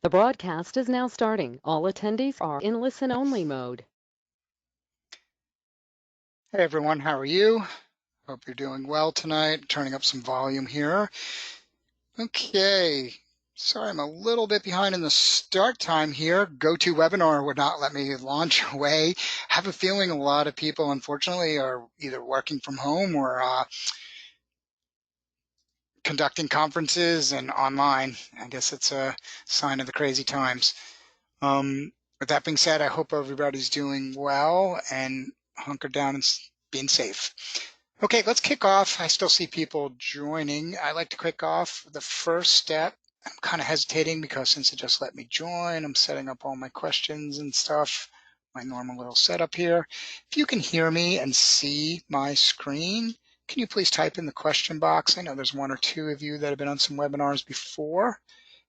The broadcast is now starting. All attendees are in listen-only mode. Hey everyone, how are you? Hope you're doing well tonight. Turning up some volume here. Okay, sorry I'm a little bit behind in the start time here. GoToWebinar would not let me launch away. I have a feeling a lot of people, unfortunately, are either working from home or conducting conferences and online. I guess it's a sign of the crazy times. With that being said, I hope everybody's doing well and hunkered down and being safe. Okay, let's kick off. I still see people joining. I like to kick off the first step. I'm kind of hesitating because since it just let me join, I'm setting up all my questions and stuff, my normal little setup here. If you can hear me and see my screen, can you please type in the question box? I know there's one or two of you that have been on some webinars before.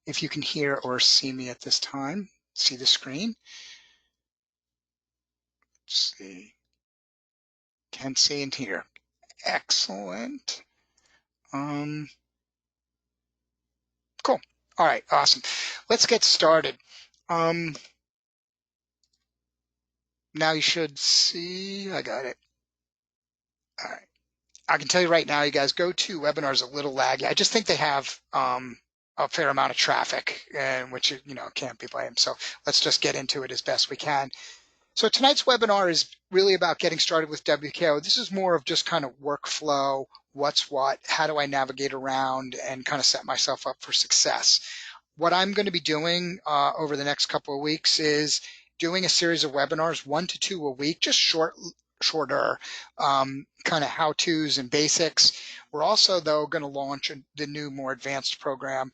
If you can hear or see me at this time, see the screen. Let's see. Can see and hear. Excellent. Cool. All right, awesome. Let's get started. Now you should see, I got it. All right. I can tell you right now, you guys, GoToWebinar is a little laggy. I just think they have a fair amount of traffic, and which, can't be blamed. So let's just get into it as best we can. So tonight's webinar is really about getting started with WKO. This is more of just kind of workflow, what's what, how do I navigate around and kind of set myself up for success. What I'm going to be doing over the next couple of weeks is doing a series of webinars, 1 to 2 a week, just shorter kind of how-tos and basics. We're also, though, going to launch the new, more advanced program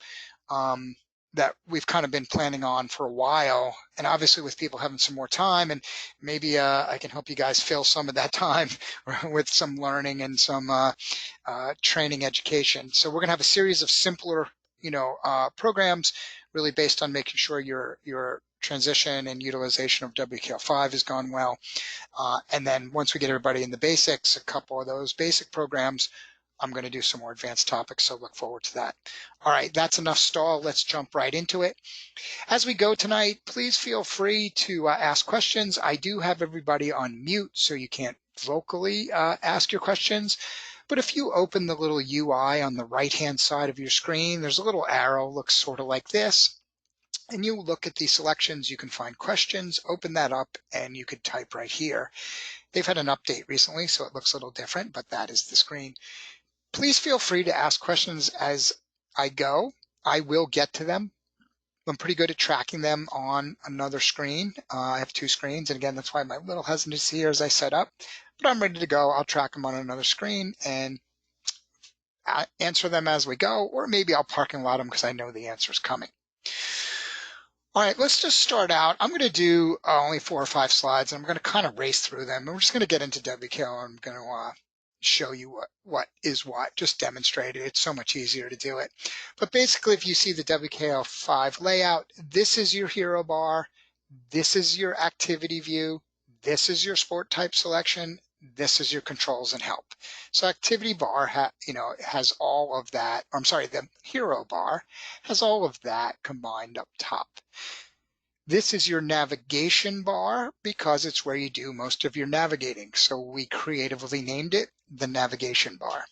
that we've kind of been planning on for a while. And obviously with people having some more time, and maybe I can help you guys fill some of that time with some learning and some training education. So we're going to have a series of simpler programs really based on making sure your transition and utilization of WKO5 has gone well. And then once we get everybody in the basics, a couple of those basic programs, I'm going to do some more advanced topics, so look forward to that. All right, that's enough stall. Let's jump right into it. As we go tonight, please feel free to ask questions. I do have everybody on mute, so you can't vocally ask your questions. But if you open the little UI on the right-hand side of your screen, there's a little arrow, looks sort of like this. And you look at the selections, you can find questions, open that up, and you could type right here. They've had an update recently, so it looks a little different, but that is the screen. Please feel free to ask questions as I go. I will get to them. I'm pretty good at tracking them on another screen. I have 2 screens, and again, that's why my little hesitancy here as I set up. But I'm ready to go. I'll track them on another screen and answer them as we go, or maybe I'll parking lot them because I know the answer is coming. All right, let's just start out. I'm going to do only 4 or 5 slides, and I'm going to kind of race through them. And we're just going to get into WKO. I'm going to show you what is what, just demonstrate it. It's so much easier to do it. But basically, if you see the WKO5 layout, this is your hero bar. This is your activity view. This is your sport type selection. This is your controls and help. So activity bar has all of that. Or I'm sorry, the hero bar has all of that combined up top. This is your navigation bar because it's where you do most of your navigating. So we creatively named it the navigation bar.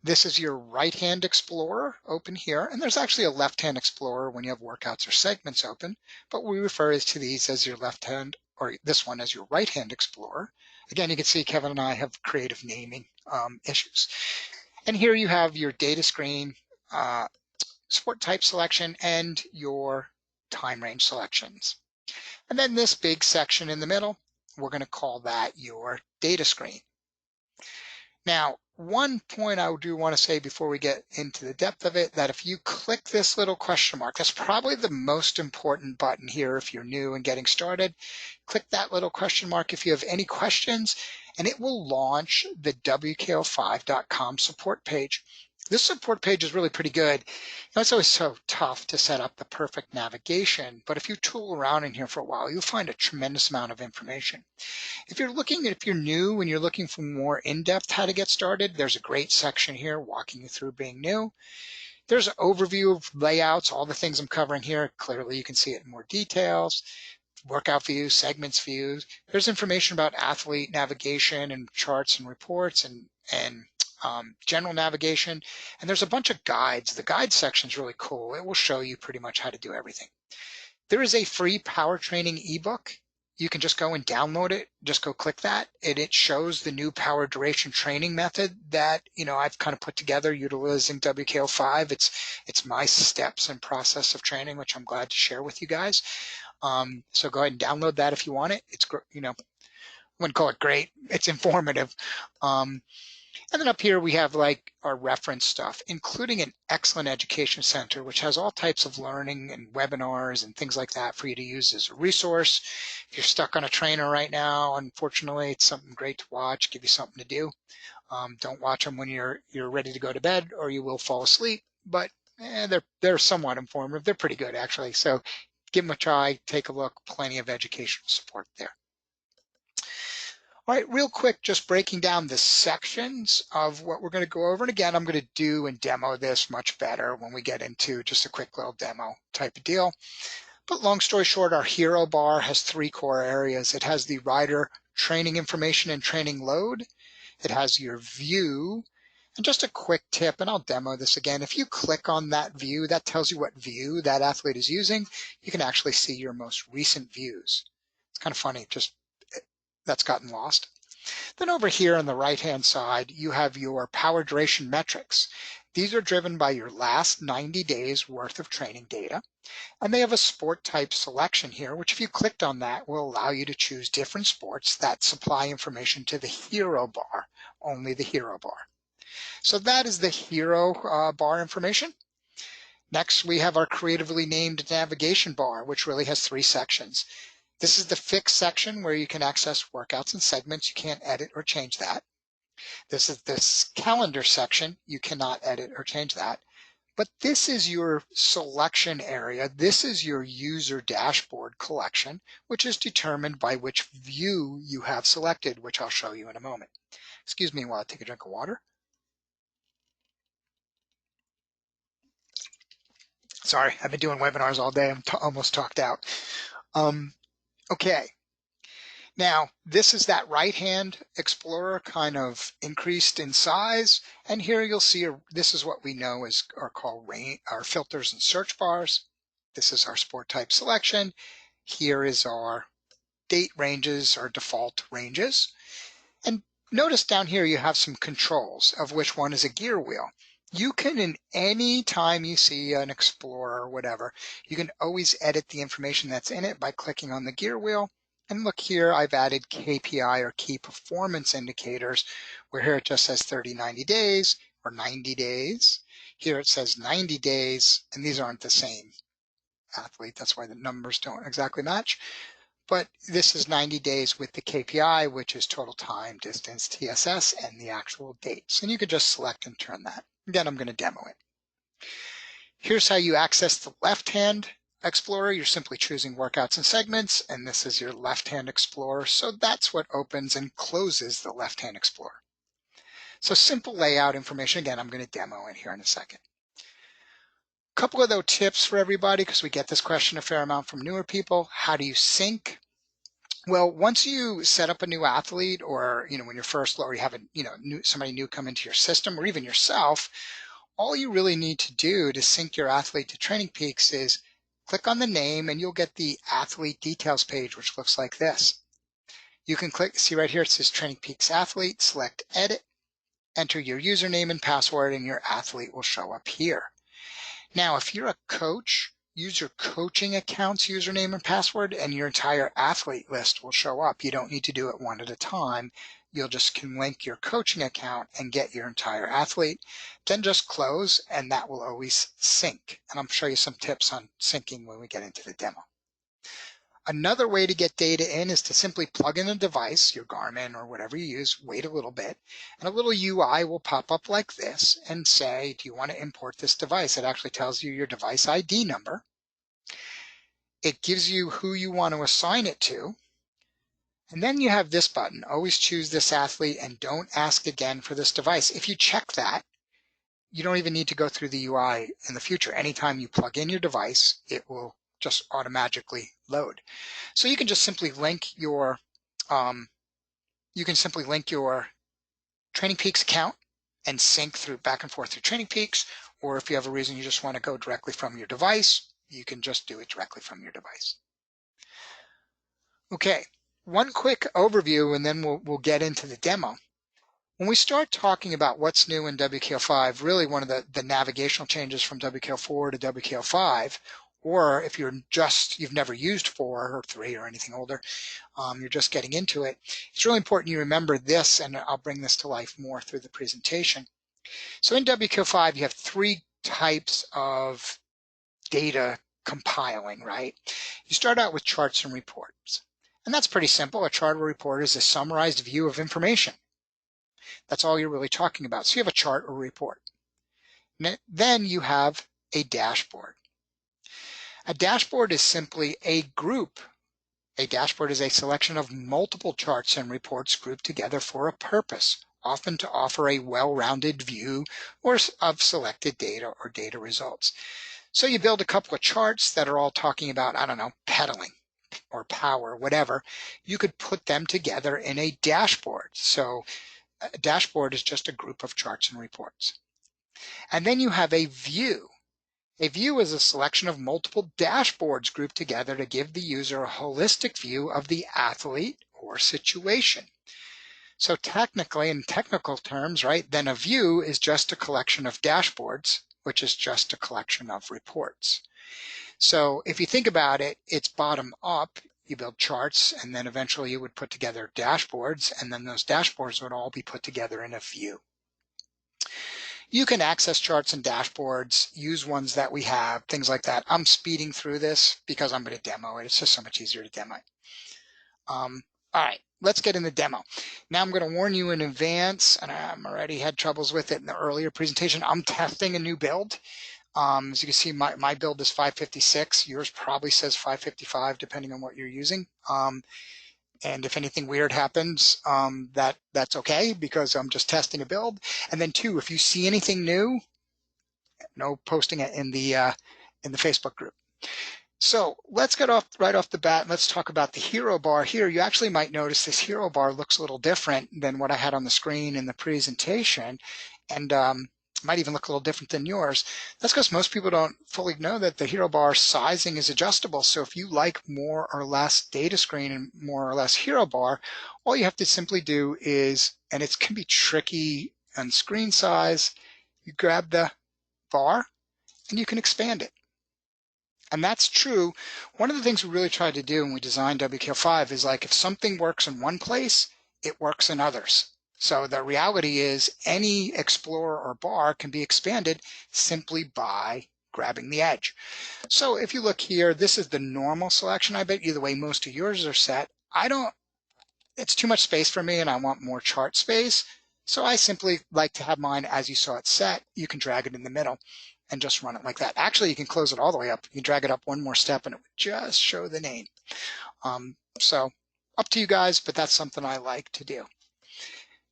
This is your right-hand explorer open here. And there's actually a left-hand explorer when you have workouts or segments open, but we refer to these as your left-hand, or this one as your right-hand explorer. Again, you can see Kevin and I have creative naming issues. And here you have your data screen, sport type selection, and your time range selections. And then this big section in the middle, we're going to call that your data screen. Now, one point I do want to say before we get into the depth of it, that if you click this little question mark, that's probably the most important button here if you're new and getting started. Click that little question mark if you have any questions, and it will launch the WKO5.com support page. This support page is really pretty good. It's always so tough to set up the perfect navigation, but if you tool around in here for a while, you'll find a tremendous amount of information. If you're new and you're looking for more in-depth how to get started, there's a great section here walking you through being new. There's an overview of layouts, all the things I'm covering here. Clearly, you can see it in more details. Workout views, segments views. There's information about athlete navigation and charts and reports and general navigation. And there's a bunch of guides. The guide section is really cool. It will show you pretty much how to do everything. There is a free power training ebook. You can just go and download it. Just go click that, and it shows the new power duration training method that I've kind of put together utilizing WKO5. It's my steps and process of training, which I'm glad to share with you guys. So go ahead and download that if you want it. It's I wouldn't call it great. It's informative. And then up here we have like our reference stuff, including an excellent education center, which has all types of learning and webinars and things like that for you to use as a resource. If you're stuck on a trainer right now, unfortunately, it's something great to watch, give you something to do. Don't watch them when you're ready to go to bed, or you will fall asleep. But they're somewhat informative. They're pretty good actually. So give them a try. Take a look. Plenty of educational support there. All right, real quick, just breaking down the sections of what we're going to go over. And again, I'm going to do and demo this much better when we get into just a quick little demo type of deal. But long story short, our hero bar has three core areas. It has the rider training information and training load. It has your view. And just a quick tip, and I'll demo this again. If you click on that view, that tells you what view that athlete is using. You can actually see your most recent views. It's kind of funny, just that's gotten lost. Then over here on the right-hand side, you have your power duration metrics. These are driven by your last 90 days worth of training data. And they have a sport type selection here, which if you clicked on that will allow you to choose different sports that supply information to the hero bar, only the hero bar. So that is the hero bar information. Next, we have our creatively named navigation bar, which really has three sections. This is the fixed section where you can access workouts and segments. You can't edit or change that. This is this calendar section. You cannot edit or change that. But this is your selection area. This is your user dashboard collection, which is determined by which view you have selected, which I'll show you in a moment. Excuse me while I take a drink of water. Sorry, I've been doing webinars all day. I'm almost talked out. Okay. Now, this is that right-hand Explorer kind of increased in size. And here you'll see this is what we know are called our filters and search bars. This is our sport type selection. Here is our date ranges, our default ranges. And notice down here you have some controls, of which one is a gear wheel. You can, in any time you see an Explorer or whatever, you can always edit the information that's in it by clicking on the gear wheel. And look here, I've added KPI or key performance indicators, where here it just says 30, 90 days or 90 days. Here it says 90 days, and these aren't the same athlete. That's why the numbers don't exactly match. But this is 90 days with the KPI, which is total time, distance, TSS, and the actual dates. And you could just select and turn that. Again, I'm going to demo it. Here's how you access the left-hand Explorer. You're simply choosing workouts and segments, and this is your left-hand Explorer. So that's what opens and closes the left-hand Explorer. So simple layout information. Again, I'm going to demo it here in a second. A couple of those tips for everybody, because we get this question a fair amount from newer people. How do you sync? Well, once you set up a new athlete, or when you're first, or you have somebody new come into your system, or even yourself, all you really need to do to sync your athlete to Training Peaks is click on the name, and you'll get the athlete details page, which looks like this. You can see right here, it says Training Peaks athlete, select edit, enter your username and password, and your athlete will show up here. Now, if you're a coach, use your coaching account's username and password, and your entire athlete list will show up. You don't need to do it one at a time. You'll just can link your coaching account and get your entire athlete. Then just close, and that will always sync. And I'll show you some tips on syncing when we get into the demo. Another way to get data in is to simply plug in a device, your Garmin or whatever you use, wait a little bit, and a little UI will pop up like this and say, do you want to import this device? It actually tells you your device ID number. It gives you who you want to assign it to. And then you have this button, always choose this athlete and don't ask again for this device. If you check that, you don't even need to go through the UI in the future. Anytime you plug in your device, it will just automatically load. So you can just simply link your um, Training Peaks account and sync through back and forth through Training Peaks. Or if you have a reason you just want to go directly from your device, you can just do it directly from your device. Okay, one quick overview and then we'll get into the demo. When we start talking about what's new in WKO5, really one of the navigational changes from WKO4 to WKO5, or if you've never used 4 or 3 or anything older, you're just getting into it, it's really important you remember this, and I'll bring this to life more through the presentation. So in WKO5, you have 3 types of data compiling, right? You start out with charts and reports. And that's pretty simple. A chart or report is a summarized view of information. That's all you're really talking about. So you have a chart or report. Then you have a dashboard. A dashboard is simply a group. A dashboard is a selection of multiple charts and reports grouped together for a purpose, often to offer a well-rounded view of selected data or data results. So you build a couple of charts that are all talking about, I don't know, pedaling or power, whatever. You could put them together in a dashboard. So a dashboard is just a group of charts and reports. And then you have a view. A view is a selection of multiple dashboards grouped together to give the user a holistic view of the athlete or situation. So technically, in technical terms, right, then a view is just a collection of dashboards, which is just a collection of reports. So if you think about it, it's bottom up. You build charts, and then eventually you would put together dashboards, and then those dashboards would all be put together in a view. You can access charts and dashboards, use ones that we have, things like that. I'm speeding through this because I'm going to demo it. It's just so much easier to demo it. All right, let's get in the demo. Now I'm going to warn you in advance, and I'm already had troubles with it in the earlier presentation. I'm testing a new build. As you can see, my build is 556. Yours probably says 555, depending on what you're using. And if anything weird happens, that's okay because I'm just testing a build. And then 2, if you see anything new, no posting it in the Facebook group. So let's get right off the bat. Let's talk about the hero bar here. You actually might notice this hero bar looks a little different than what I had on the screen in the presentation, and might even look a little different than yours. That's because most people don't fully know that the hero bar sizing is adjustable. So if you like more or less data screen and more or less hero bar, all you have to simply do is, and it can be tricky on screen size, you grab the bar and you can expand it. And that's true. One of the things we really tried to do when we designed WKO5 is like if something works in one place, it works in others. So the reality is any explorer or bar can be expanded simply by grabbing the edge. So if you look here, this is the normal selection. I bet you the way most of yours are set. It's too much space for me and I want more chart space. So I simply like to have mine as you saw it set. You can drag it in the middle and just run it like that. Actually, you can close it all the way up. You can drag it up one more step and it would just show the name. So up to you guys, but that's something I like to do.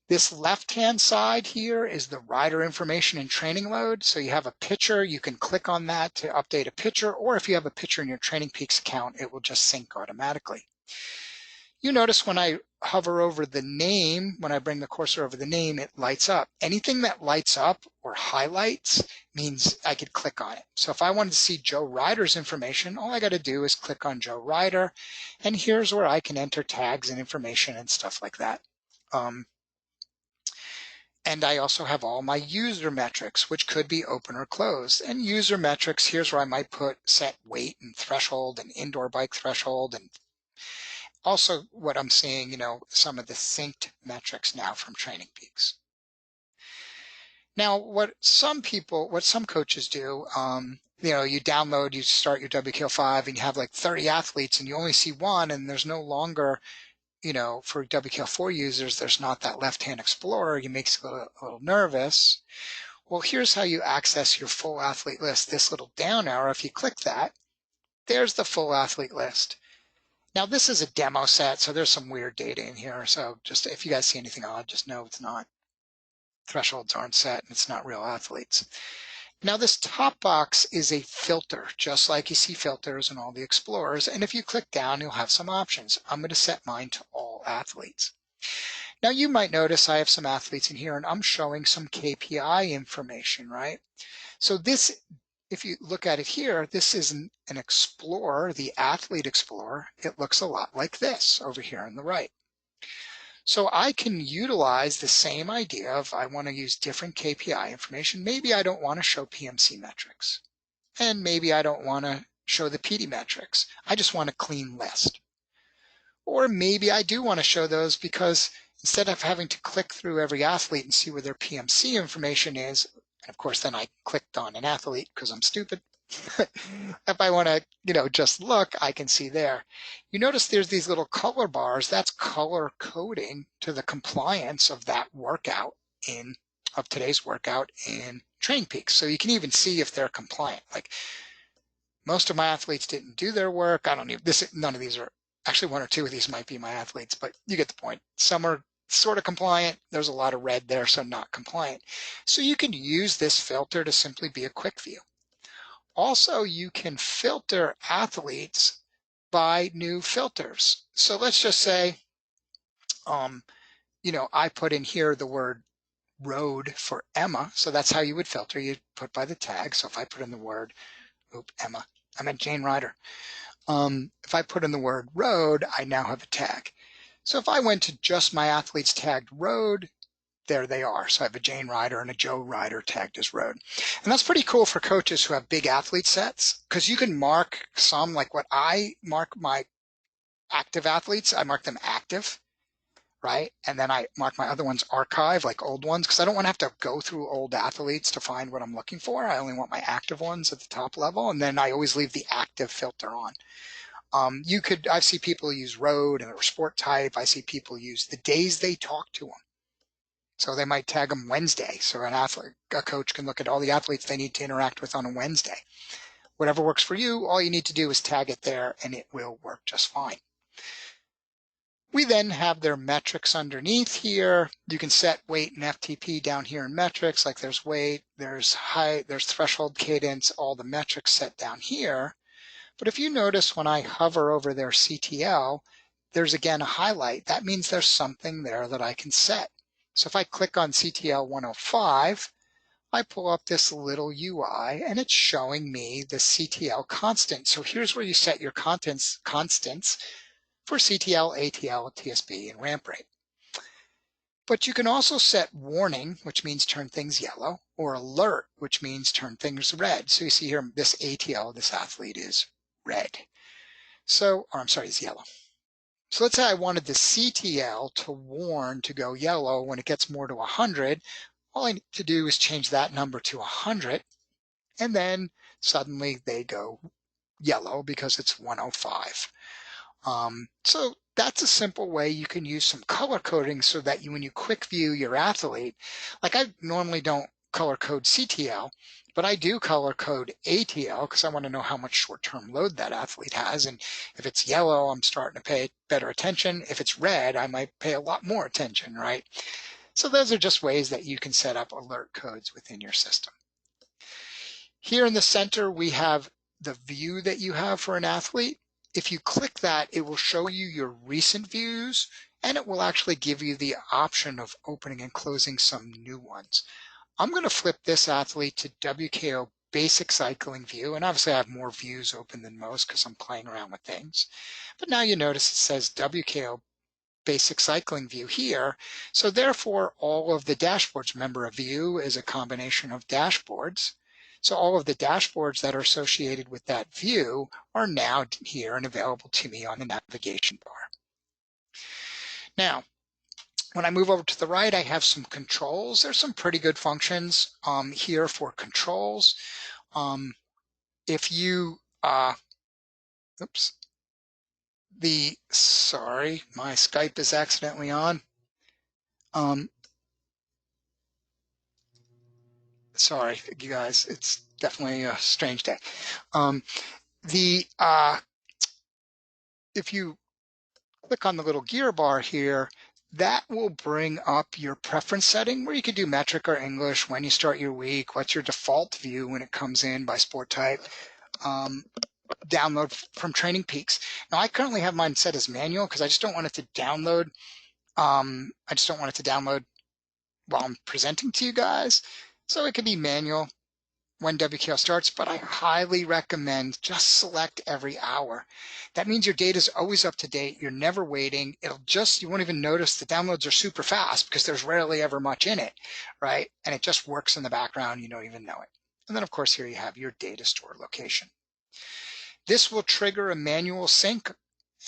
This left-hand side here is the rider information and training load. So you have a picture, you can click on that to update a picture, or if you have a picture in your Training Peaks account, it will just sync automatically. You notice when I hover over the name, when I bring the cursor over the name, it lights up. Anything that lights up or highlights means I could click on it. So if I wanted to see Joe Ryder's information, all I got to do is click on Joe Ryder, and here's where I can enter tags and information and stuff like that. And I also have all my user metrics, which could be open or closed. And user metrics, here's where I might set weight and threshold and indoor bike threshold, and also what I'm seeing, some of the synced metrics now from Training Peaks. Now, what some coaches do, you start your WKO5 and you have like 30 athletes and you only see one, and there's no longer, for WKO4 users, there's not that left-hand explorer. It makes you a little nervous. Well, here's how you access your full athlete list. This little down arrow, if you click that, there's the full athlete list. Now this is a demo set, so there's some weird data in here. So just if you guys see anything odd, just know it's not. thresholds aren't set and it's not real athletes. Now this top box is a filter, just like you see filters in all the explorers. And if you click down, you'll have some options. I'm going to set mine to all athletes. Now you might notice I have some athletes in here and I'm showing some KPI information, right? So this, if you look at it here, this is an explorer, the athlete explorer. It looks a lot like this over here on the right. So I can utilize the same idea of I want to use different KPI information. Maybe I don't want to show PMC metrics, and maybe I don't want to show the PD metrics. I just want a clean list. Or maybe I do want to show those because instead of having to click through every athlete and see where their PMC information is, and of course then I clicked on an athlete because I'm stupid. If I want to, just look, I can see there. You notice there's these little color bars. That's color coding to the compliance of that workout of today's workout in Training Peaks. So you can even see if they're compliant. Like most of my athletes didn't do their work. None of these are, actually one or two of these might be my athletes, but you get the point. Some are sort of compliant. There's a lot of red there, so not compliant. So you can use this filter to simply be a quick view. Also, you can filter athletes by new filters. So let's just say, I put in here the word road for Emma. So that's how you would filter. You'd put by the tag. So if I put in the word, Emma, I meant Jane Ryder. If I put in the word road, I now have a tag. So if I went to just my athletes tagged road, there they are. So I have a Jane Ryder and a Joe Ryder tagged as road. And that's pretty cool for coaches who have big athlete sets because you can mark some, like what I mark my active athletes, I mark them active, right? And then I mark my other ones archive, like old ones, because I don't want to have to go through old athletes to find what I'm looking for. I only want my active ones at the top level. And then I always leave the active filter on. I see people use road and their sport type. I see people use the days they talk to them. So they might tag them Wednesday. So a coach can look at all the athletes they need to interact with on a Wednesday. Whatever works for you, all you need to do is tag it there and it will work just fine. We then have their metrics underneath here. You can set weight and FTP down here in metrics, like there's weight, there's height, there's threshold cadence, all the metrics set down here. But if you notice when I hover over their CTL, there's again a highlight. That means there's something there that I can set. So if I click on CTL 105, I pull up this little UI and it's showing me the CTL constant. So here's where you set your constants for CTL, ATL, TSB, and ramp rate. But you can also set warning, which means turn things yellow, or alert, which means turn things red. So you see here, this ATL, this athlete is red. Is yellow. So let's say I wanted the CTL to warn to go yellow when it gets more to 100. All I need to do is change that number to 100, and then suddenly they go yellow because it's 105. So that's a simple way you can use some color coding so that when you quick view your athlete, like I normally don't color code CTL, but I do color code ATL because I want to know how much short-term load that athlete has. And if it's yellow, I'm starting to pay better attention. If it's red, I might pay a lot more attention, right? So those are just ways that you can set up alert codes within your system. Here in the center, we have the view that you have for an athlete. If you click that, it will show you your recent views, and it will actually give you the option of opening and closing some new ones. I'm going to flip this athlete to WKO basic cycling view, and obviously I have more views open than most because I'm playing around with things. But now you notice it says WKO basic cycling view here. So therefore, all of the dashboards, remember a view is a combination of dashboards. So all of the dashboards that are associated with that view are now here and available to me on the navigation bar. Now, when I move over to the right, I have some controls. There's some pretty good functions here for controls. If you, sorry, my Skype is accidentally on. Sorry, you guys, it's definitely a strange day. If you click on the little gear bar here, that will bring up your preference setting where you could do metric or English, when you start your week, what's your default view when it comes in by sport type. Download from Training Peaks. Now I currently have mine set as manual because I just don't want it to download. I just don't want it to download while I'm presenting to you guys. So it could be manual when WKO starts, but I highly recommend just select every hour. That means your data is always up to date. You're never waiting. You won't even notice the downloads are super fast because there's rarely ever much in it, right? And it just works in the background. You don't even know it. And then of course, here you have your data store location. This will trigger a manual sync.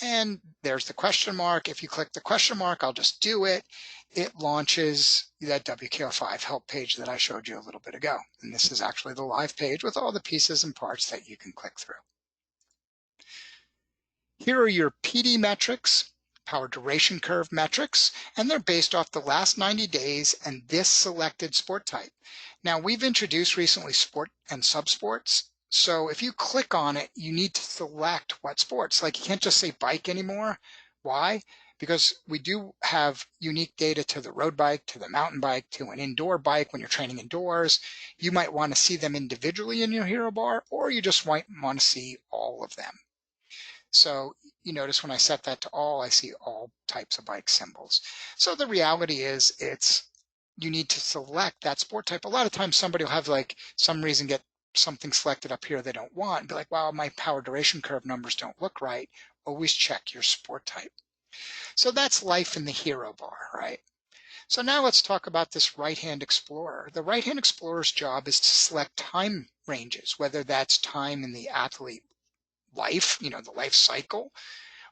And there's the question mark. If you click the question mark, I'll just do it. It launches that WKO5 help page that I showed you a little bit ago. And this is actually the live page with all the pieces and parts that you can click through. Here are your PD metrics, power duration curve metrics, and they're based off the last 90 days and this selected sport type. Now, we've introduced recently sport and subsports. So if you click on it, you need to select what sports. Like you can't just say bike anymore. Why? Because we do have unique data to the road bike, to the mountain bike, to an indoor bike when you're training indoors. You might want to see them individually in your hero bar, or you just might want to see all of them. So you notice when I set that to all, I see all types of bike symbols. So the reality is you need to select that sport type. A lot of times somebody will have like some reason get something selected up here they don't want and be like, wow, my power duration curve numbers don't look right. Always check your sport type. So that's life in the hero bar, right? So now let's talk about this right-hand explorer. The right-hand explorer's job is to select time ranges, whether that's time in the athlete life, the life cycle,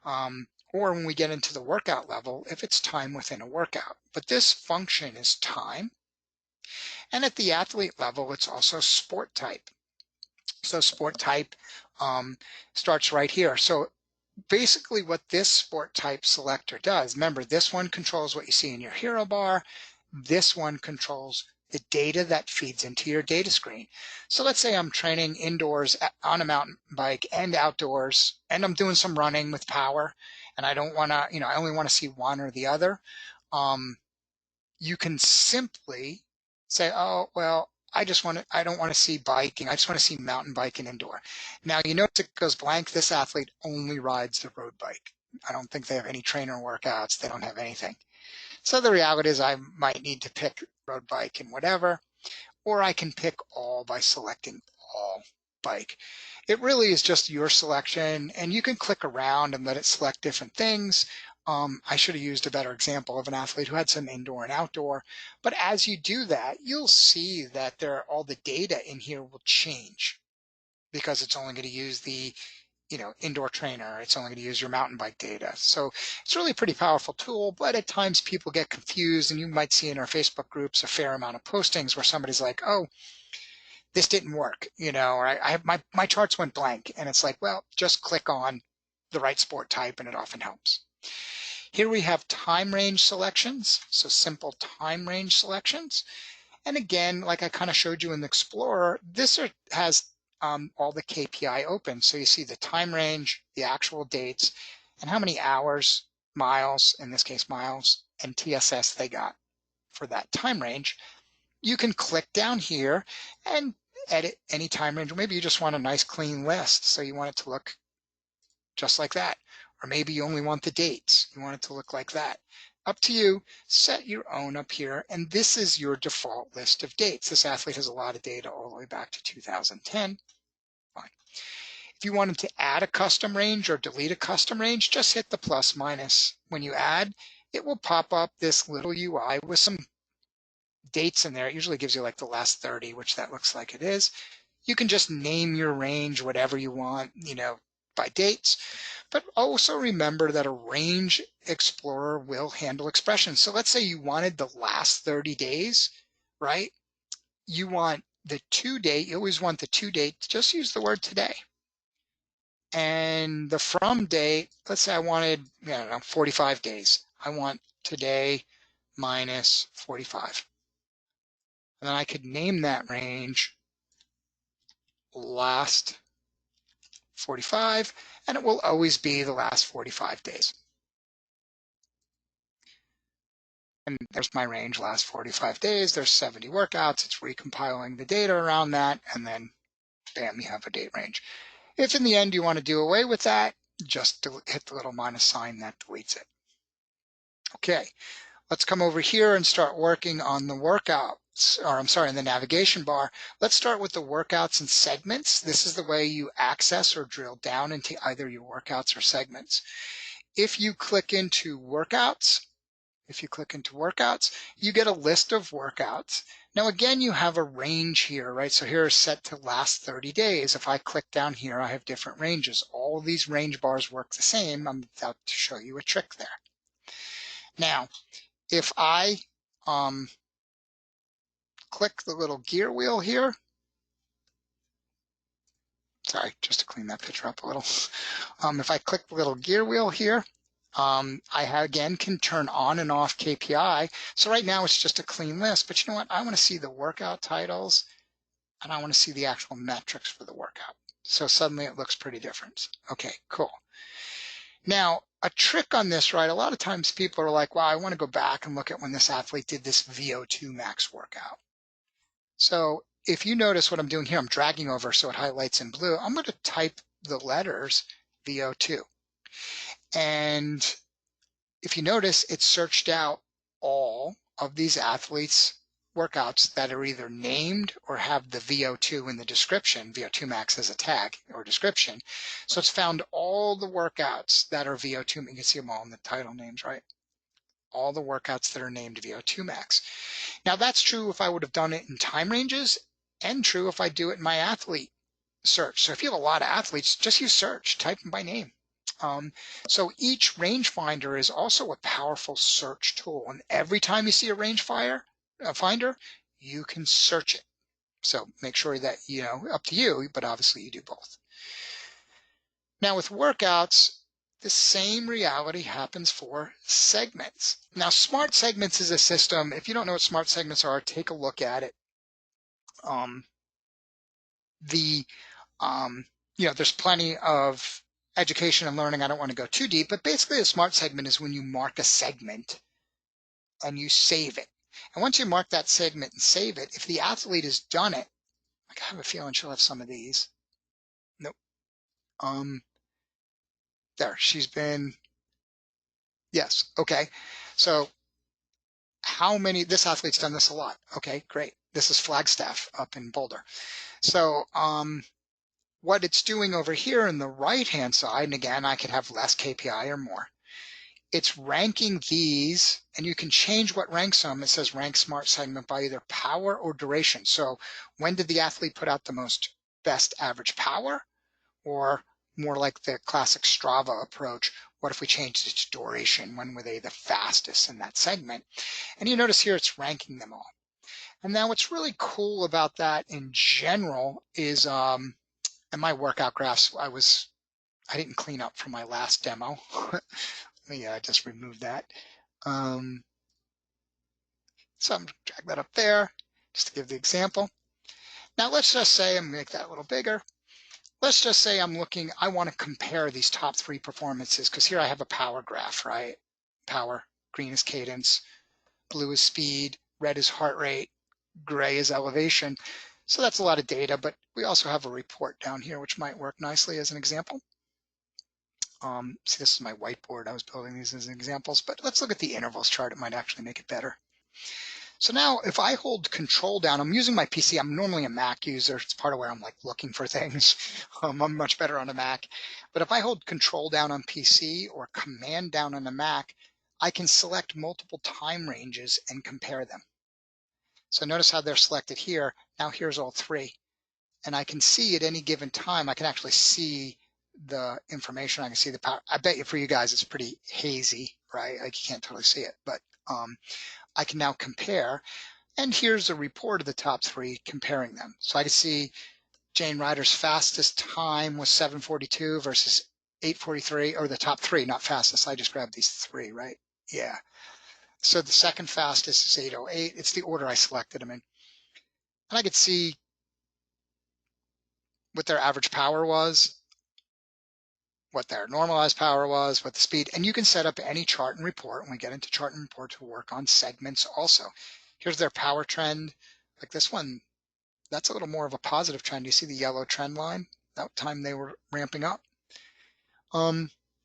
or when we get into the workout level, if it's time within a workout. But this function is time. And at the athlete level, it's also sport type. So sport type starts right here. So basically what this sport type selector does, remember this one controls what you see in your hero bar. This one controls the data that feeds into your data screen. So let's say I'm training indoors on a mountain bike and outdoors, and I'm doing some running with power, and I don't want to, I only want to see one or the other. You can simply say, oh, well, I don't want to see biking. I just want to see mountain biking indoor. Now, you notice it goes blank. This athlete only rides the road bike. I don't think they have any trainer workouts. They don't have anything. So the reality is I might need to pick road bike and whatever, or I can pick all by selecting all bike. It really is just your selection, and you can click around and let it select different things. I should have used a better example of an athlete who had some indoor and outdoor, but as you do that, you'll see that all the data in here will change because it's only going to use the indoor trainer. It's only going to use your mountain bike data. So it's really a pretty powerful tool, but at times people get confused, and you might see in our Facebook groups a fair amount of postings where somebody's like, oh, this didn't work, or I have my charts went blank. And it's like, well, just click on the right sport type and it often helps. Here we have time range selections. So simple time range selections. And again, like I kind of showed you in the Explorer, this has all the KPI open. So you see the time range, the actual dates, and how many hours, miles, in this case miles, and TSS they got for that time range. You can click down here and edit any time range. Or maybe you just want a nice clean list. So you want it to look just like that. Or maybe you only want the dates. You want it to look like that. Up to you. Set your own up here. And this is your default list of dates. This athlete has a lot of data all the way back to 2010. Fine. If you wanted to add a custom range or delete a custom range, just hit the plus minus. When you add, it will pop up this little UI with some dates in there. It usually gives you like the last 30, which that looks like it is. You can just name your range whatever you want, by dates. But also remember that a range explorer will handle expressions. So let's say you wanted the last 30 days, right? You want the to date, you always want the to date, just use the word today. And the from date, let's say I wanted, 45 days. I want today minus 45. And then I could name that range last 45, and it will always be the last 45 days. And there's my range, last 45 days, there's 70 workouts. It's recompiling the data around that, and then bam, you have a date range. If in the end you want to do away with that, just hit the little minus sign that deletes it. Okay, let's come over here and start working on the workouts, or I'm sorry, in the navigation bar. Let's start with the workouts and segments. This is the way you access or drill down into either your workouts or segments. If you click into workouts, you get a list of workouts. Now again, you have a range here, right? So here is set to last 30 days. If I click down here, I have different ranges. All of these range bars work the same. I'm about to show you a trick there. Now, if I click the little gear wheel here, sorry, just to clean that picture up a little. If I click the little gear wheel here, I again can turn on and off KPI. So right now it's just a clean list, but you know what? I want to see the workout titles and I want to see the actual metrics for the workout. So suddenly it looks pretty different. Okay, cool. Now, a trick on this, right? A lot of times people are like, well, I want to go back and look at when this athlete did this VO2 max workout. So if you notice what I'm doing here, I'm dragging over so it highlights in blue. I'm going to type the letters VO2. And if you notice, it searched out all of these athletes' workouts that are either named or have the VO2 in the description, VO2 max as a tag or description. So it's found all the workouts that are VO2, you can see them all in the title names, right? All the workouts that are named VO2 max. Now that's true if I would have done it in time ranges, and true if I do it in my athlete search. So if you have a lot of athletes, just use search, type them by name. So each rangefinder is also a powerful search tool, and every time you see a rangefinder, you can search it. So make sure that, up to you, but obviously you do both. Now with workouts, the same reality happens for segments. Now smart segments is a system. If you don't know what smart segments are, take a look at it. There's plenty of education and learning. I don't want to go too deep, but basically a smart segment is when you mark a segment and you save it. And once you mark that segment and save it, if the athlete has done it, like I have a feeling she'll have some of these. Nope. There, she's been, yes. Okay. So this athlete's done this a lot. Okay, great. This is Flagstaff up in Boulder. So, what it's doing over here in the right-hand side, and again, I could have less KPI or more. It's ranking these, and you can change what ranks them. It says rank smart segment by either power or duration. So when did the athlete put out the best average power? Or more like the classic Strava approach, what if we changed it to duration? When were they the fastest in that segment? And you notice here it's ranking them all. And now what's really cool about that in general is in my workout graphs, I didn't clean up from my last demo. Let me just remove that. So I'm going to drag that up there just to give the example. Now let's just say, I'm going to make that a little bigger. Let's just say I want to compare these top 3 performances, because here I have a power graph, right? Power, green is cadence, blue is speed, red is heart rate, gray is elevation. So that's a lot of data, but we also have a report down here, which might work nicely as an example. See, this is my whiteboard. I was building these as examples, but let's look at the intervals chart. It might actually make it better. So now if I hold control down, I'm using my PC. I'm normally a Mac user. It's part of where I'm like looking for things. I'm much better on a Mac. But if I hold control down on PC or command down on a Mac, I can select multiple time ranges and compare them. So notice how they're selected here. Now here's all 3. And I can see at any given time, I can actually see the information. I can see the power. I bet you for you guys, it's pretty hazy, right? Like you can't totally see it, but I can now compare. And here's a report of the top 3 comparing them. So I can see Jane Ryder's fastest time was 7:42 versus 8:43, or the top 3, not fastest. I just grabbed these 3, right? Yeah. So the second fastest is 8:08. It's the order I selected them in. And I could see what their average power was. what their normalized power was, what the speed, and you can set up any chart and report. When we get into chart and report, to work on segments also. Here's their power trend. Like this one, that's a little more of a positive trend. You see the yellow trend line? That time they were ramping up.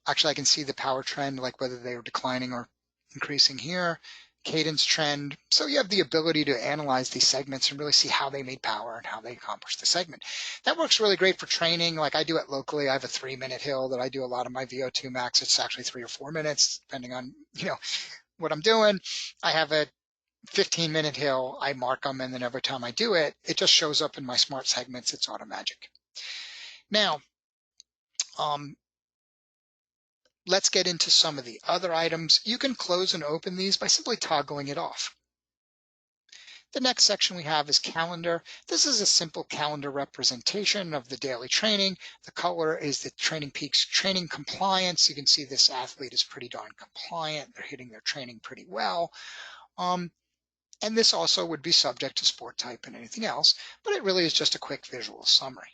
Actually, I can see the power trend, like whether they were declining or increasing here. Cadence trend. So you have the ability to analyze these segments and really see how they made power and how they accomplished the segment. That works really great for training. Like I do it locally. I have a 3-minute hill that I do a lot of my VO2 max. It's actually 3 or 4 minutes, depending on, what I'm doing. I have a 15-minute hill. I mark them, and then every time I do it, it just shows up in my smart segments. It's auto magic. Now, let's get into some of the other items. You can close and open these by simply toggling it off. The next section we have is calendar. This is a simple calendar representation of the daily training. The color is the Training Peaks training compliance. You can see this athlete is pretty darn compliant. They're hitting their training pretty well. And this also would be subject to sport type and anything else, but it really is just a quick visual summary.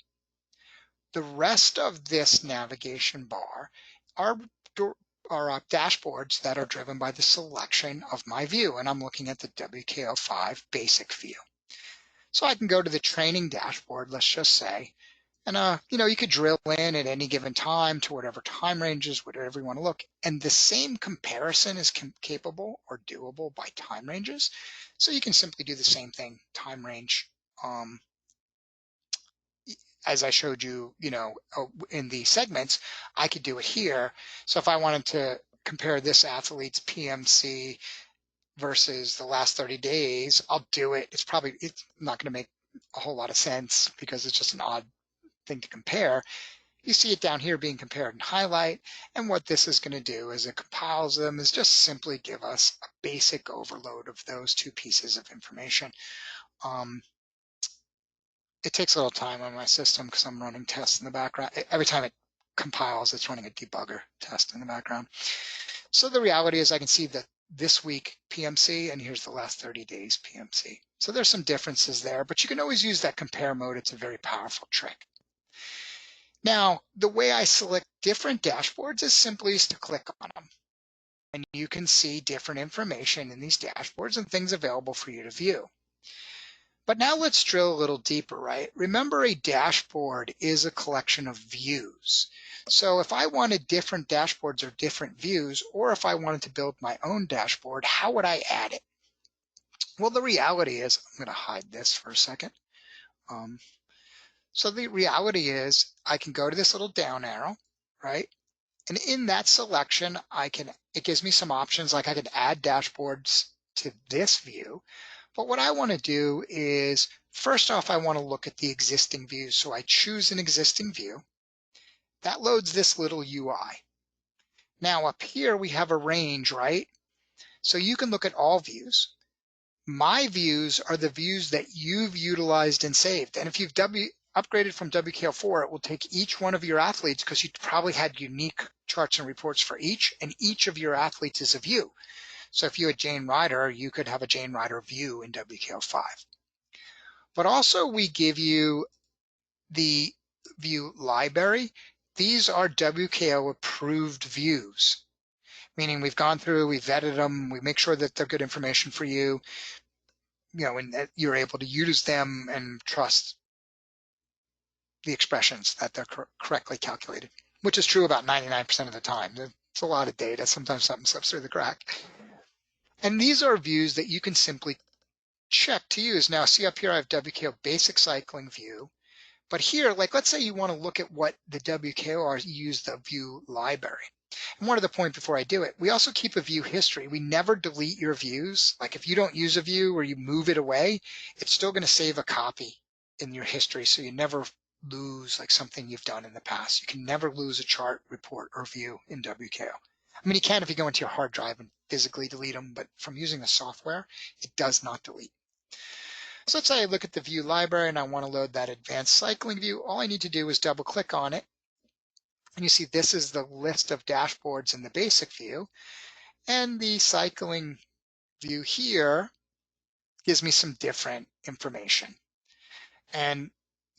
The rest of this navigation bar are dashboards that are driven by the selection of my view, and I'm looking at the WKO5 basic view. So I can go to the training dashboard, let's just say, and you could drill in at any given time to whatever time ranges, whatever you want to look. And the same comparison is capable or doable by time ranges. So you can simply do the same thing, time range, as I showed you, in the segments. I could do it here. So if I wanted to compare this athlete's PMC versus the last 30 days, I'll do it. It's not going to make a whole lot of sense because it's just an odd thing to compare. You see it down here being compared in highlight, and what this is going to do as it compiles them is just simply give us a basic overload of those two pieces of information. It takes a little time on my system because I'm running tests in the background. Every time it compiles, it's running a debugger test in the background. So the reality is I can see that this week PMC, and here's the last 30 days PMC. So there's some differences there, but you can always use that compare mode. It's a very powerful trick. Now, the way I select different dashboards is simply to click on them. And you can see different information in these dashboards and things available for you to view. But now let's drill a little deeper, right? Remember, a dashboard is a collection of views. So if I wanted different dashboards or different views, or if I wanted to build my own dashboard, how would I add it? Well, the reality is, I'm going to hide this for a second. So the reality is I can go to this little down arrow, right? And in that selection, it gives me some options, like I could add dashboards to this view. But what I want to do is, first off, I want to look at the existing views. So I choose an existing view. That loads this little UI. Now up here, we have a range, right? So you can look at all views. My views are the views that you've utilized and saved. And if you've upgraded from WKO4, it will take each one of your athletes, because you probably had unique charts and reports for each, and each of your athletes is a view. So if you had Jane Ryder, you could have a Jane Ryder view in WKO5. But also we give you the view library. These are WKO approved views, meaning we've gone through, we've vetted them, we make sure that they're good information for you, and that you're able to use them and trust the expressions that they're correctly calculated, which is true about 99% of the time. It's a lot of data. Sometimes something slips through the crack. And these are views that you can simply check to use. Now, see up here, I have WKO basic cycling view. But here, like, let's say you want to look at what the WKORs use the view library. And one other point before I do it, we also keep a view history. We never delete your views. Like if you don't use a view or you move it away, it's still going to save a copy in your history. So you never lose like something you've done in the past. You can never lose a chart, report, or view in WKO. I mean, you can if you go into your hard drive and physically delete them, but from using the software, it does not delete. So let's say I look at the view library and I want to load that advanced cycling view. All I need to do is double click on it. And you see this is the list of dashboards in the basic view. And the cycling view here gives me some different information. And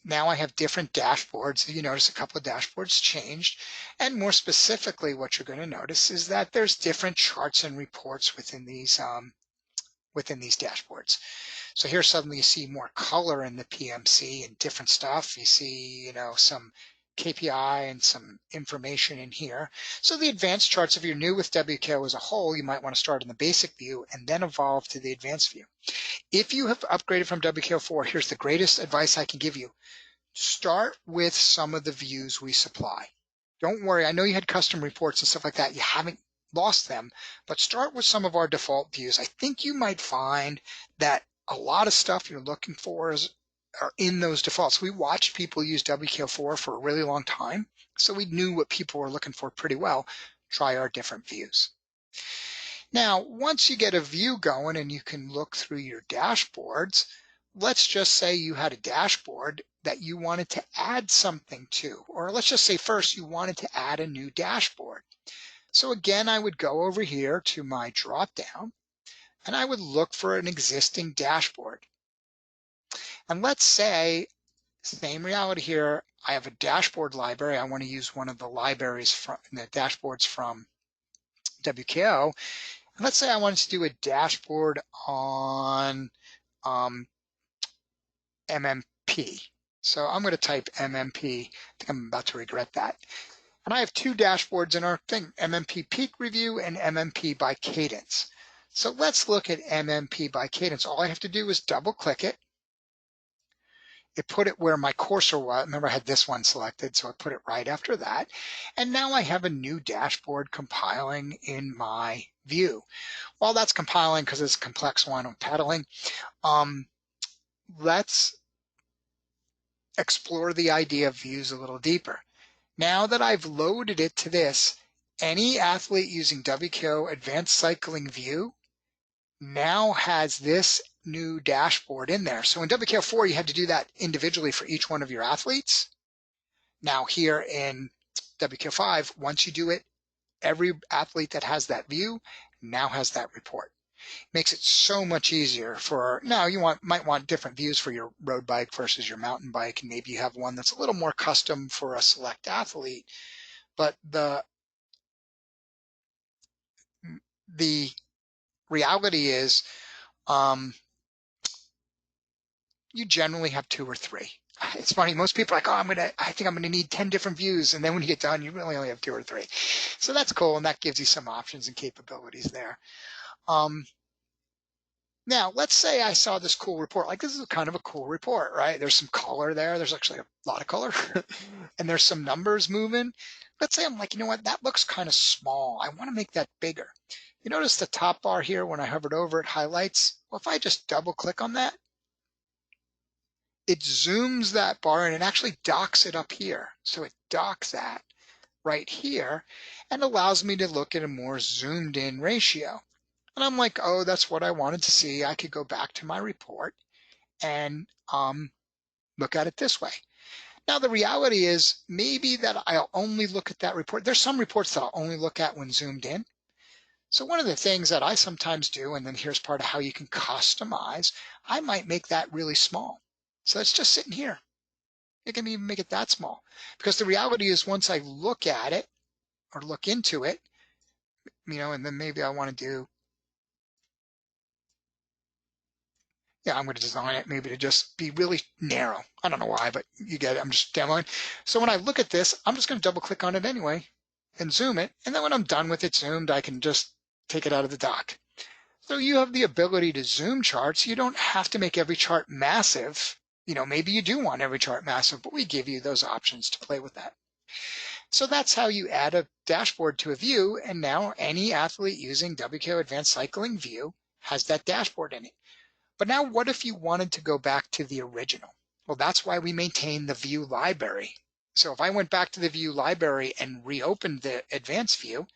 now I have different dashboards. You notice a couple of dashboards changed. And more specifically, what you're going to notice is that there's different charts and reports within these dashboards. So here suddenly you see more color in the PMC and different stuff. You see, some KPI and some information in here. So the advanced charts, if you're new with WKO as a whole, you might want to start in the basic view and then evolve to the advanced view. If you have upgraded from WKO4, here's the greatest advice I can give you. Start with some of the views we supply. Don't worry, I know you had custom reports and stuff like that. You haven't lost them, but start with some of our default views. I think you might find that a lot of stuff you're looking for are in those defaults. We watched people use WKO4 for a really long time, so we knew what people were looking for pretty well. Try our different views. Now, once you get a view going and you can look through your dashboards, let's just say you had a dashboard that you wanted to add something to, or let's just say first you wanted to add a new dashboard. So again, I would go over here to my drop down and I would look for an existing dashboard. And let's say, same reality here, I have a dashboard library. I want to use one of the libraries from the dashboards from WKO. Let's say I wanted to do a dashboard on MMP. So I'm going to type MMP. I think I'm about to regret that. And I have two dashboards in our thing, MMP peak review and MMP by cadence. So let's look at MMP by cadence. All I have to do is double click it. It put it where my cursor was. Remember, I had this one selected, so I put it right after that. And now I have a new dashboard compiling in my view. While that's compiling, because it's a complex one I'm pedaling, let's explore the idea of views a little deeper. Now that I've loaded it to this, any athlete using WKO Advanced Cycling View now has this new dashboard in there. So in WKO4, you had to do that individually for each one of your athletes. Now here in WKO5, once you do it, every athlete that has that view now has that report. Makes it so much easier for, now you might want different views for your road bike versus your mountain bike, and maybe you have one that's a little more custom for a select athlete. But the reality is, you generally have two or three. It's funny, most people are like, oh, I think I'm gonna need 10 different views, and then when you get done, you really only have two or three. So that's cool, and that gives you some options and capabilities there. Now, let's say I saw this cool report. Like, this is kind of a cool report, right? There's some color there. There's actually a lot of color. And there's some numbers moving. Let's say I'm like, you know what? That looks kind of small. I want to make that bigger. You notice the top bar here, when I hovered over it, highlights. Well, if I just double click on that, it zooms that bar and it actually docks it up here. So it docks that right here and allows me to look at a more zoomed in ratio. And I'm like, oh, that's what I wanted to see. I could go back to my report and look at it this way. Now, the reality is maybe that I'll only look at that report. There's some reports that I'll only look at when zoomed in. So one of the things that I sometimes do, and then here's part of how you can customize, I might make that really small. So it's just sitting here. You can even make it that small. Because the reality is once I look at it or look into it, and then maybe I want to do, I'm going to design it maybe to just be really narrow. I don't know why, but you get it. I'm just demoing. So when I look at this, I'm just going to double click on it anyway and zoom it. And then when I'm done with it zoomed, I can just take it out of the dock. So you have the ability to zoom charts. You don't have to make every chart massive. Maybe you do want every chart massive, but we give you those options to play with that. So that's how you add a dashboard to a view. And now any athlete using WKO Advanced Cycling View has that dashboard in it. But now what if you wanted to go back to the original? Well, that's why we maintain the view library. So if I went back to the view library and reopened the advanced view,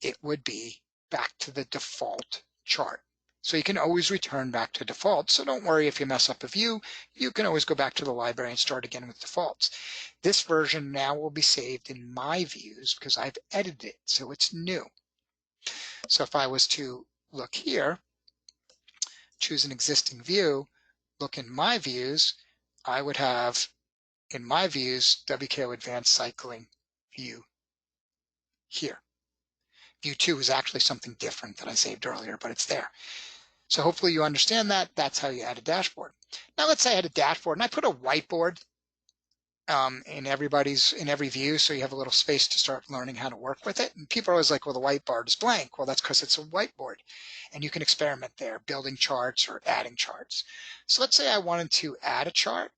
it would be back to the default chart. So you can always return back to default. So don't worry if you mess up a view, you can always go back to the library and start again with defaults. This version now will be saved in my views because I've edited it, so it's new. So if I was to look here, choose an existing view, look in my views, I would have in my views, WKO Advanced Cycling view here. View 2 is actually something different that I saved earlier, but it's there. So hopefully you understand that. That's how you add a dashboard. Now let's say I had a dashboard and I put a whiteboard in every view, so you have a little space to start learning how to work with it. And people are always like, well, the whiteboard is blank. Well, that's because it's a whiteboard, and you can experiment there, building charts or adding charts. So let's say I wanted to add a chart.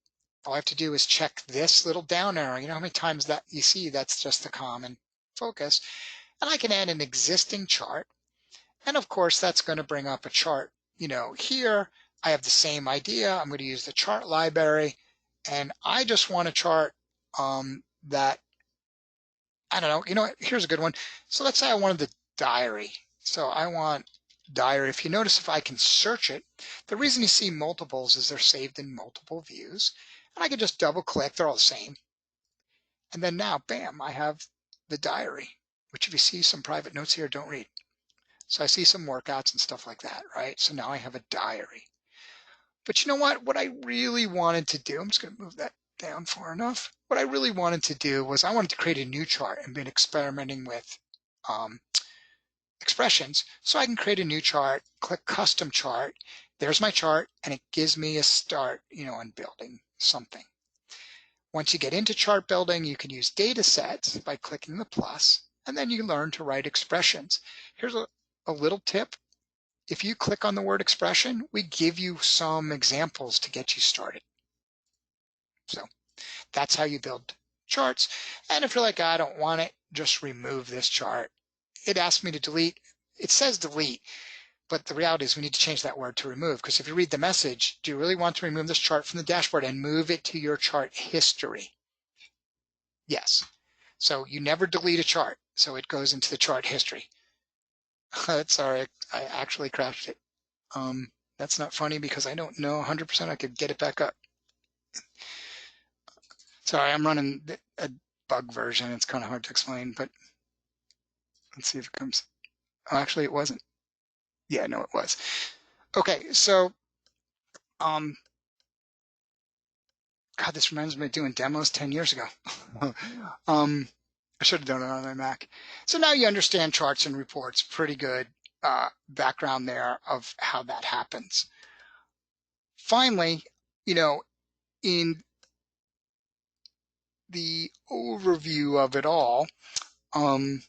All I have to do is check this little down arrow. You know how many times that you see that's just the common focus. And I can add an existing chart. And of course, that's going to bring up a chart. Here I have the same idea. I'm going to use the chart library. And I just want a chart that, I don't know, here's a good one. So let's say I wanted the diary. So I want diary. If you notice, if I can search it, the reason you see multiples is they're saved in multiple views. And I can just double click, they're all the same. And then now, bam, I have the diary, which if you see some private notes here, don't read. So I see some workouts and stuff like that, right? So now I have a diary. But you know what I really wanted to do, I'm just going to move that down far enough. What I really wanted to do was I wanted to create a new chart and been experimenting with expressions. So I can create a new chart, click custom chart. There's my chart, and it gives me a start, on building something. Once you get into chart building, you can use data sets by clicking the plus, and then you learn to write expressions. Here's a little tip. If you click on the word expression, we give you some examples to get you started. So that's how you build charts. And if you're like, I don't want it, just remove this chart. It asks me to delete. It says delete, but the reality is we need to change that word to remove, because if you read the message, do you really want to remove this chart from the dashboard and move it to your chart history? Yes. So you never delete a chart, so it goes into the chart history. Sorry, I actually crashed it. That's not funny because I don't know 100% I could get it back up. Sorry, I'm running a bug version. It's kind of hard to explain, but let's see if it comes. Oh, actually, it wasn't. Yeah, no, it was. Okay, so, God, this reminds me of doing demos 10 years ago. I should have done it on my Mac. So now you understand charts and reports. Pretty good background there of how that happens. Finally, in the overview of it all, I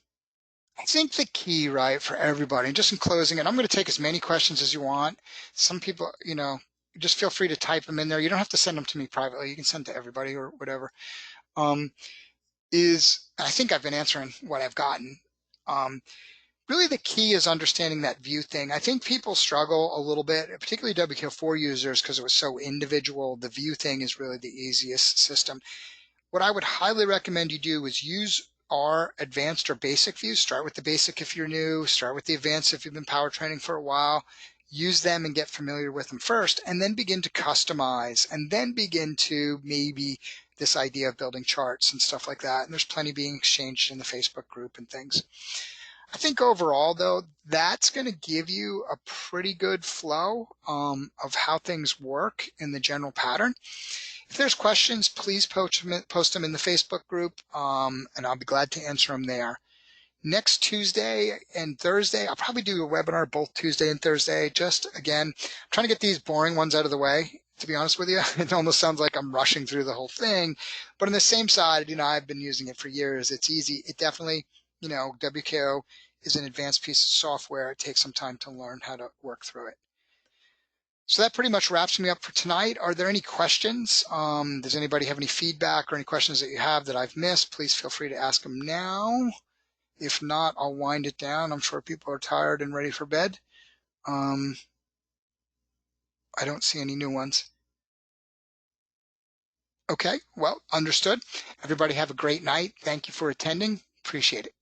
think the key, right, for everybody, and just in closing, and I'm going to take as many questions as you want. Some people, just feel free to type them in there. You don't have to send them to me privately. You can send to everybody or whatever. I think I've been answering what I've gotten. Really the key is understanding that view thing. I think people struggle a little bit, particularly WKO4 users, because it was so individual. The view thing is really the easiest system. What I would highly recommend you do is use our advanced or basic views. Start with the basic if you're new, start with the advanced if you've been power training for a while. Use them and get familiar with them first, and then begin to customize, and then begin to maybe this idea of building charts and stuff like that. And there's plenty being exchanged in the Facebook group and things. I think overall, though, that's going to give you a pretty good flow of how things work in the general pattern. If there's questions, please post them in the Facebook group, and I'll be glad to answer them there. Next Tuesday and Thursday, I'll probably do a webinar both Tuesday and Thursday. Just, again, I'm trying to get these boring ones out of the way, to be honest with you. It almost sounds like I'm rushing through the whole thing. But on the same side, I've been using it for years. It's easy. It definitely, WKO is an advanced piece of software. It takes some time to learn how to work through it. So that pretty much wraps me up for tonight. Are there any questions? Does anybody have any feedback or any questions that you have that I've missed? Please feel free to ask them now. If not, I'll wind it down. I'm sure people are tired and ready for bed. I don't see any new ones. Okay, well, understood. Everybody have a great night. Thank you for attending. Appreciate it.